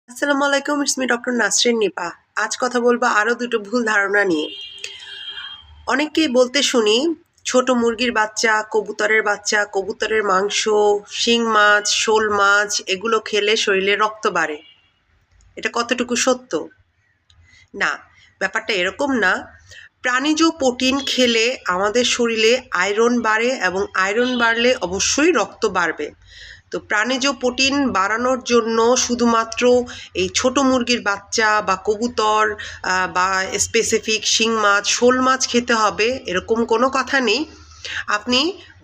আসসালামু আলাইকুম, it's me doctor Nasrin Nipa. আজ কথা বলবো আরও দুটো ভুল ধারণা নিয়ে। অনেককেই বলতে শুনি ছোট মুরগির বাচ্চা, কবুতরের মাংস, শিং মাছ, শোল মাছ এগুলো খেলে শরীরে রক্ত বাড়ে। এটা কতটুকু সত্য? না, ব্যাপারটা এরকম না। প্রাণীজ প্রোটিন খেলে আমাদের শরীরে আয়রন বাড়ে এবং আয়রন বাড়লে অবশ্যই রক্ত বাড়বে। তো প্রাণীজ প্রোটিন বাড়ানোর জন্য শুধুমাত্র এই ছোট মুরগির বাচ্চা বা কবুতর বা স্পেসিফিক শিং মাছ, শোল মাছ খেতে হবে এরকম কোনো কথা নেই। আপনি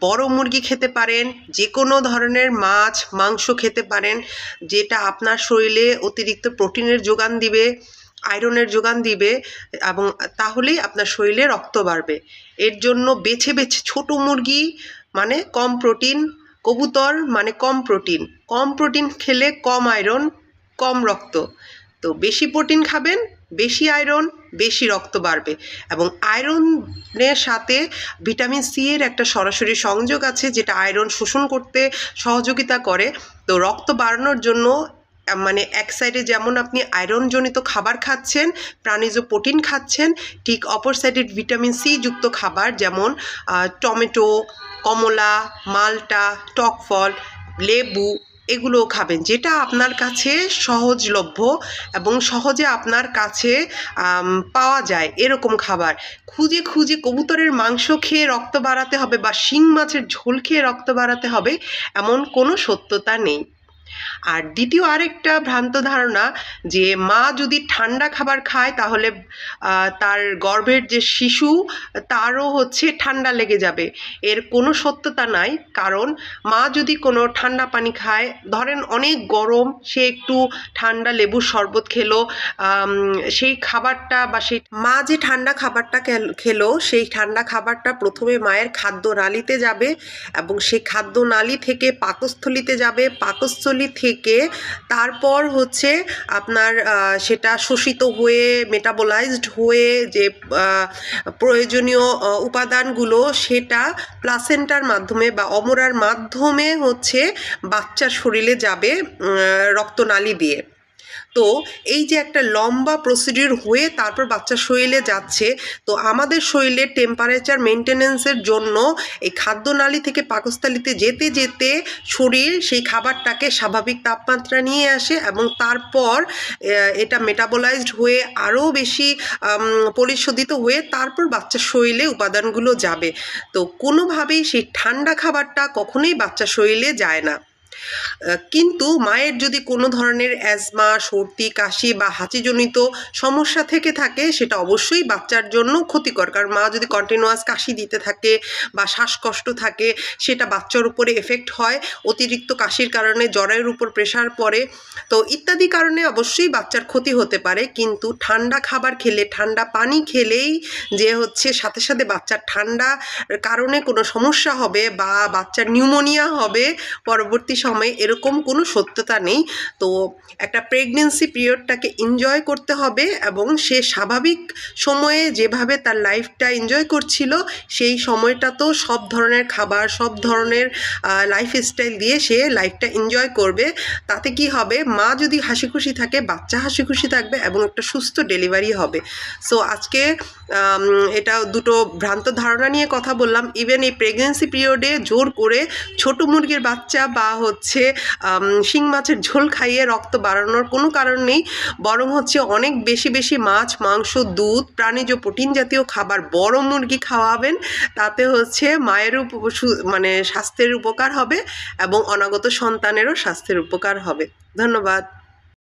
বড় মুরগি খেতে পারেন, যে কোনো ধরনের মাছ, মাংস খেতে পারেন, যেটা আপনার শরীরে অতিরিক্ত প্রোটিনের যোগান দিবে, আয়রনের যোগান দিবে এবং তাহলেই আপনার শরীরে রক্ত বাড়বে। এর জন্য বেছে বেছে ছোট মুরগি মানে কম প্রোটিন, কবুতর মানে কম প্রোটিন খেলে কম আয়রন, কম রক্ত। তো বেশি প্রোটিন খাবেন, বেশি আয়রন, বেশি রক্ত বাড়বে। এবং আয়রনের সাথে ভিটামিন সি এর একটা সরাসরি সংযোগ আছে, যেটা আয়রন শোষণ করতে সহযোগিতা করে। তো রক্ত বাড়ানোর জন্য মানে এক সাইডে যেমন আপনি আয়রনজনিত খাবার খাচ্ছেন, প্রাণীজ প্রোটিন খাচ্ছেন, ঠিক অপর সাইডে ভিটামিন সি যুক্ত খাবার যেমন টমেটো, কমলা, মালটা, টক ফল, লেবু এগুলোও খাবেন, যেটা আপনার কাছে সহজলভ্য এবং সহজে আপনার কাছে পাওয়া যায় এরকম খাবার। খুঁজে খুঁজে কবুতরের মাংস খেয়ে রক্ত বাড়াতে হবে বা শিং মাছের ঝোল খেয়ে রক্ত বাড়াতে হবে এমন কোনো সত্যতা নেই। আর দ্বিতীয় আরেকটা ভ্রান্ত ধারণা যে মা যদি ঠান্ডা খাবার খায় তাহলে তার গর্ভের যে শিশু তারও ঠান্ডা লেগে যাবে। এর কোনো সত্যতা নাই, কারণ মা যদি কোনো ঠান্ডা পানি খায়, ধরেন অনেক গরম, সে একটু ঠান্ডা লেবুর শরবত খেলো, সেই খাবারটা বা সেই মা যে ঠান্ডা খাবারটা খেলো সেই ঠান্ডা খাবারটা প্রথমে মায়ের খাদ্যনালীতে যাবে এবং সেই খাদ্যনালী থেকে পাকস্থলীতে যাবে, পাকস্থলী থেকে তারপর আপনার সেটা শোষিত হয়ে মেটাবোলাইজড হয়ে যে প্রয়োজনীয় উপাদানগুলো সেটা প্লাসেন্টার মাধ্যমে বা অমরার মাধ্যমে বাচ্চার শরীরে যাবে রক্তনালী দিয়ে। তো এই যে একটা লম্বা প্রসিডিউর হয়ে তারপর বাচ্চার শরীরে যাচ্ছে, তো আমাদের শরীরের টেম্পারেচার মেনটেনেন্সের জন্য এই খাদ্যনালী থেকে পাকস্থলীতে যেতে যেতে শরীর সেই খাবারটাকে স্বাভাবিক তাপমাত্রা নিয়ে আসে এবং তারপর এটা মেটাবোলাইজড হয়ে আরও বেশি পরিশোধিত হয়ে তারপর বাচ্চার শরীরে উপাদানগুলো যাবে। তো কোনোভাবেই সেই ঠান্ডা খাবারটা কখনোই বাচ্চার শরীরে যায় না। কিন্তু মায়ের যদি কোনো ধরনের অ্যাজমা, সর্দি, কাশি বা হাঁচিজনিত সমস্যা থেকে থাকে, সেটা অবশ্যই বাচ্চার জন্য ক্ষতিকর। কারণ মা যদি কন্টিনিউয়াস কাশি দিতে থাকে বা শ্বাসকষ্ট থাকে, সেটা বাচ্চার উপরে এফেক্ট হয়। অতিরিক্ত কাশির কারণে জরায়ুর উপর প্রেশার পড়ে, তো ইত্যাদি কারণে অবশ্যই বাচ্চার ক্ষতি হতে পারে। কিন্তু ঠান্ডা খাবার খেলে, ঠান্ডা পানি খেলেই যে সাথে সাথে বাচ্চার ঠান্ডা কারণে কোনো সমস্যা হবে বা বাচ্চার নিউমোনিয়া হবে পরবর্তী সময়ে, এরকম কোনো সত্যতা নেই। তো একটা প্রেগনেন্সি পিরিয়ডটাকে এনজয় করতে হবে এবং সে স্বাভাবিক সময়ে যেভাবে তার লাইফটা এনজয় করছিল সেই সময়টা তো সব ধরনের খাবার, সব ধরনের লাইফস্টাইল দিয়ে সে লাইফটা এনজয় করবে। তাতে কি হবে, মা যদি হাসি খুশি থাকে, বাচ্চা হাসি খুশি থাকবে এবং একটা সুস্থ ডেলিভারি হবে। সো আজকে এটা দুটো ভ্রান্ত ধারণা নিয়ে কথা বললাম। ইভেন এই প্রেগনেন্সি পিরিয়ডে জোর করে ছোট মুরগির বাচ্চা বা শিং মাছের ঝোল খাইয়ে রক্ত বাড়ানোর কোনো কারণ নেই, বরং অনেক বেশি বেশি মাছ, মাংস, দুধ, প্রাণীজ প্রোটিন জাতীয় খাবার বড় মুরগি খাওয়াবেন। তাতে মায়েরও মানে স্বাস্থ্যের উপকার হবে এবং অনাগত সন্তানেরও স্বাস্থ্যের উপকার হবে। ধন্যবাদ।